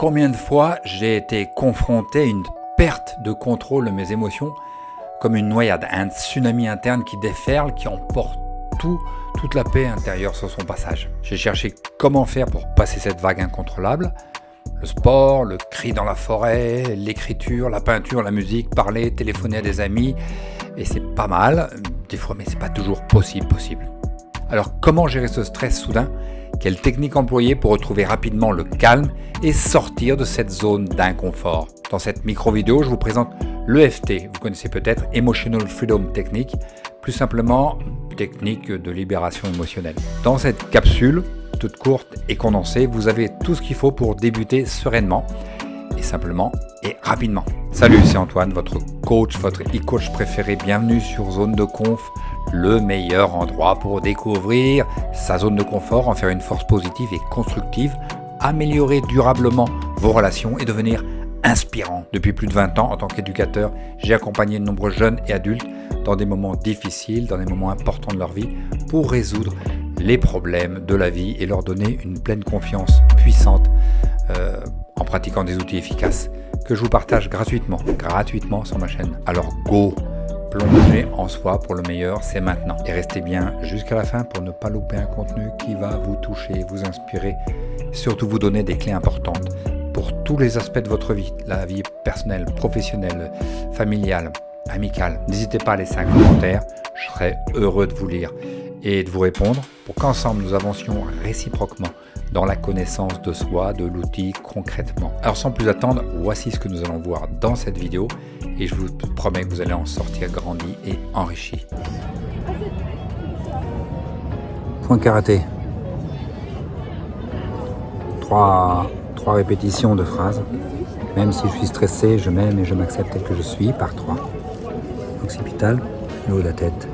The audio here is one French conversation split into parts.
Combien de fois j'ai été confronté à une perte de contrôle de mes émotions, comme une noyade, un tsunami interne qui déferle, qui emporte toute la paix intérieure sur son passage. J'ai cherché comment faire pour passer cette vague incontrôlable. Le sport, le cri dans la forêt, l'écriture, la peinture, la musique, parler, téléphoner à des amis. Et c'est pas mal, des fois, mais c'est pas toujours possible. Alors comment gérer ce stress soudain ? Quelle technique employer pour retrouver rapidement le calme et sortir de cette zone d'inconfort ? Dans cette micro-vidéo, je vous présente l'EFT. Vous connaissez peut-être Emotional Freedom Technique, plus simplement technique de libération émotionnelle. Dans cette capsule, toute courte et condensée, vous avez tout ce qu'il faut pour débuter sereinement et simplement et rapidement. Salut, c'est Antoine, votre coach, votre e-coach préféré. Bienvenue sur Zone de Conf, le meilleur endroit pour découvrir sa zone de confort, en faire une force positive et constructive, améliorer durablement vos relations et devenir inspirant. Depuis plus de 20 ans, en tant qu'éducateur, j'ai accompagné de nombreux jeunes et adultes dans des moments difficiles, dans des moments importants de leur vie, pour résoudre les problèmes de la vie et leur donner une pleine confiance puissante en pratiquant des outils efficaces que je vous partage gratuitement sur ma chaîne. Alors go, plongez en soi pour le meilleur, c'est maintenant. Et restez bien jusqu'à la fin pour ne pas louper un contenu qui va vous toucher, vous inspirer, surtout vous donner des clés importantes pour tous les aspects de votre vie, la vie personnelle, professionnelle, familiale, amicale. N'hésitez pas à laisser un commentaire, je serai heureux de vous lire et de vous répondre pour qu'ensemble nous avancions réciproquement dans la connaissance de soi, de l'outil concrètement. Alors sans plus attendre, voici ce que nous allons voir dans cette vidéo et je vous promets que vous allez en sortir grandi et enrichi. Point karaté. Trois répétitions de phrases. Même si je suis stressé, je m'aime et je m'accepte tel que je suis, par 3. Occipital, le haut de la tête.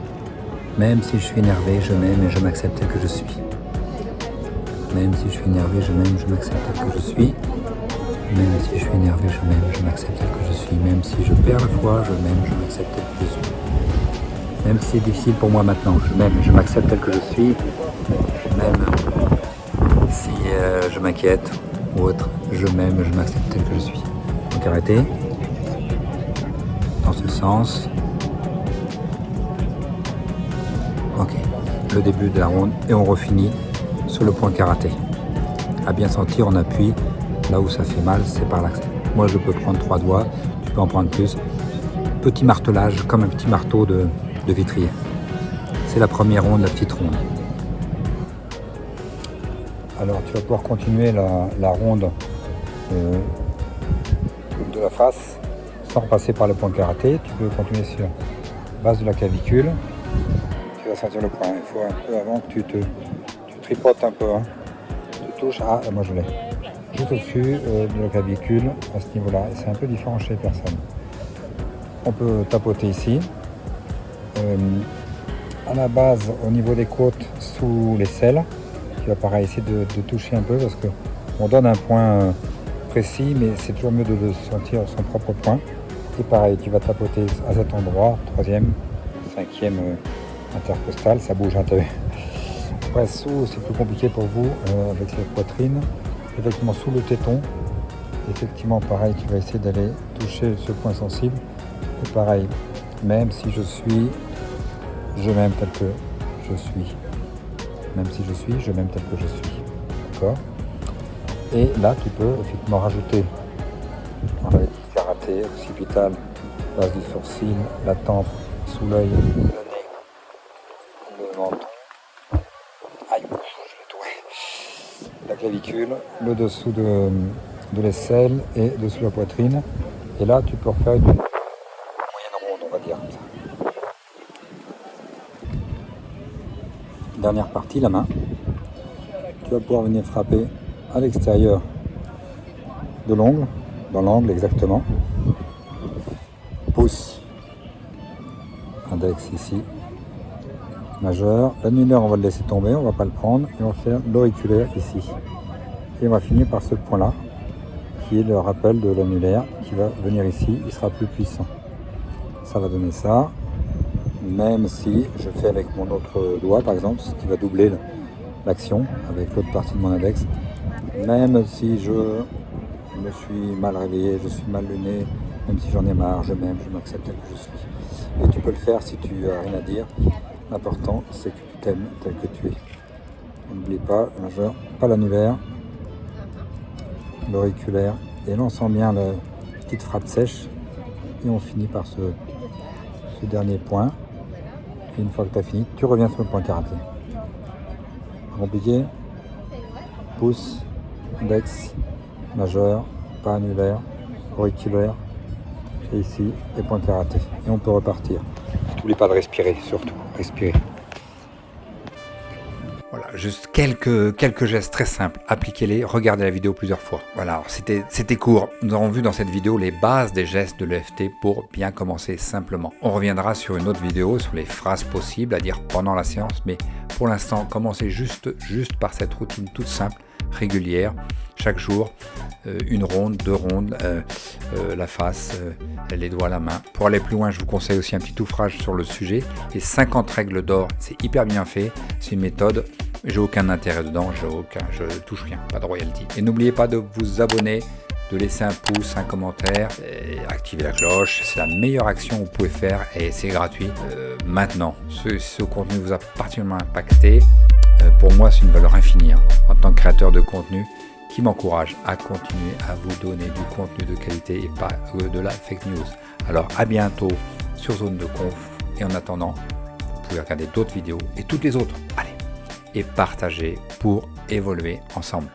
Même si je suis énervé, je m'aime et je m'accepte tel que je suis. Même si je suis énervé, je m'aime, je m'accepte tel que je suis. Même si je suis énervé, je m'aime, je m'accepte tel que je suis. Même si je perds la foi, je m'aime, je m'accepte tel que je suis. Même si c'est difficile pour moi maintenant, je m'aime, je m'accepte tel que je suis. Même si je m'inquiète ou autre, je m'aime, je m'accepte tel que je suis. Donc arrêtez. Dans ce sens. Ok. Le début de la ronde et on refinit sur le point karaté. À bien sentir, on appuie là où ça fait mal, c'est par là. Moi je peux prendre 3 doigts, tu peux en prendre plus. Petit martelage, comme un petit marteau de vitrier. C'est la première ronde, la petite ronde. Alors tu vas pouvoir continuer la ronde de la face sans passer par le point karaté. Tu peux continuer sur base de la clavicule. Tu vas sentir le point. Il faut un peu avant que tu tripotes un peu. Hein. Tu touches. Ah, moi je l'ai. Juste au-dessus de la clavicule à ce niveau-là. Et c'est un peu différent chez les personnes. On peut tapoter ici. À la base, au niveau des côtes, sous les selles. Tu vas pareil essayer de toucher un peu parce qu'on donne un point précis, mais c'est toujours mieux de sentir son propre point. Et pareil, tu vas tapoter à cet endroit, 3e, 5e intercostal, ça bouge un peu. Après, sous, c'est plus compliqué pour vous avec la poitrine. Effectivement, sous le téton, effectivement, pareil, tu vas essayer d'aller toucher ce point sensible. Et pareil, même si je m'aime tel que je suis. Même si je suis, je m'aime tel que je suis. D'accord ? Et là, tu peux effectivement rajouter dans la karaté, occipital, base du sourcil, la tempe, sous l'œil, le nez, le menton. Aïe, je l'ai tourné. La clavicule, le dessous de l'aisselle et dessous la poitrine. Et là, tu peux refaire une moyenne ronde, on va dire comme ça. Dernière partie, la main. Tu vas pouvoir venir frapper à l'extérieur de l'ongle, dans l'angle exactement. Pouce, index ici, majeur. L'annulaire, on va le laisser tomber, on va pas le prendre. Et on va faire l'auriculaire ici. Et on va finir par ce point-là, qui est le rappel de l'annulaire, qui va venir ici, il sera plus puissant. Ça va donner ça. Même si je fais avec mon autre doigt par exemple, ce qui va doubler l'action avec l'autre partie de mon index. Même si je me me suis mal réveillé, je suis mal luné, même si j'en ai marre, je m'aime, je m'accepte tel que je suis. Et tu peux le faire si tu n'as rien à dire. L'important, c'est que tu t'aimes tel que tu es. N'oublie pas, le majeur, pas l'annulaire, l'auriculaire, et là on sent bien la petite frappe sèche. Et on finit par ce dernier point. Et une fois que tu as fini, tu reviens sur le point karaté. Compliqué. Pouce, index, majeur, pas annulaire, auriculaire, et ici, les points karaté. Et on peut repartir. N'oublie pas de respirer, surtout, respirer. Voilà, juste quelques gestes très simples. Appliquez-les, regardez la vidéo plusieurs fois. Voilà, alors c'était court. Nous avons vu dans cette vidéo les bases des gestes de l'EFT pour bien commencer simplement. On reviendra sur une autre vidéo sur les phrases possibles à dire pendant la séance, mais pour l'instant, commencez juste par cette routine toute simple, régulière, chaque jour, une ronde, 2 rondes, la face, les doigts, la main. Pour aller plus loin, je vous conseille aussi un petit ouvrage sur le sujet, les 50 règles d'or, c'est hyper bien fait, c'est une méthode, j'ai aucun intérêt dedans, je touche rien, pas de royalty. Et n'oubliez pas de vous abonner, de laisser un pouce, un commentaire, et activer la cloche, c'est la meilleure action que vous pouvez faire et c'est gratuit. Maintenant, ce contenu vous a particulièrement impacté, pour moi c'est une valeur infinie en tant que créateur de contenu qui m'encourage à continuer à vous donner du contenu de qualité et pas de la fake news. Alors à bientôt sur Zone de Conf et en attendant, vous pouvez regarder d'autres vidéos et toutes les autres. Allez, et partager pour évoluer ensemble.